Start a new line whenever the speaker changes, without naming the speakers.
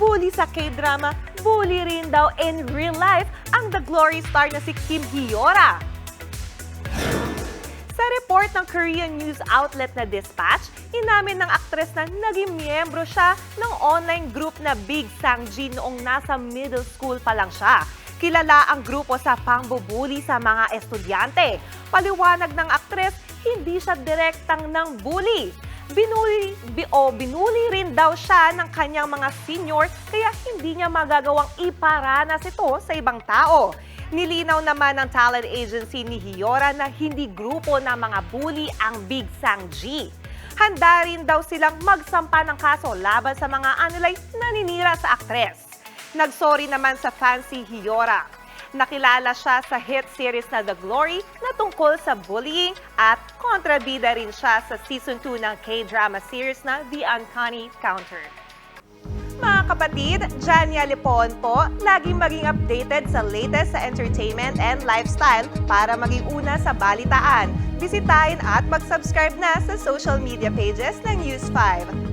bully sa K-drama, bully rin daw in real life ang The Glory star na si Kim Hyora. Sa report ng Korean news outlet na Dispatch, inamin ng aktres na naging miyembro siya ng online group na Big Sang-ji noong nasa middle school pa lang siya. Kilala ang grupo sa pangbubuli sa mga estudyante. Paliwanag ng aktres, hindi siya direktang ng bully. Binuli rin daw siya ng kanyang mga senior kaya hindi niya magagawang iparanas ito sa ibang tao. Nilinaw naman ng talent agency ni Hyora na hindi grupo ng mga bully ang Big Sang-ji. Handa rin daw silang magsampa ng kaso laban sa mga anilay naninira sa aktres. Nagsorry naman sa fans si Hyora. Nakilala siya sa hit series na The Glory na tungkol sa bullying at kontrabida rin siya sa season 2 ng K-drama series na The Uncanny Counter. Mga kapatid, Jania Lipon po, laging maging updated sa latest sa entertainment and lifestyle para maging una sa balitaan. Bisitahin at mag-subscribe na sa social media pages ng News 5.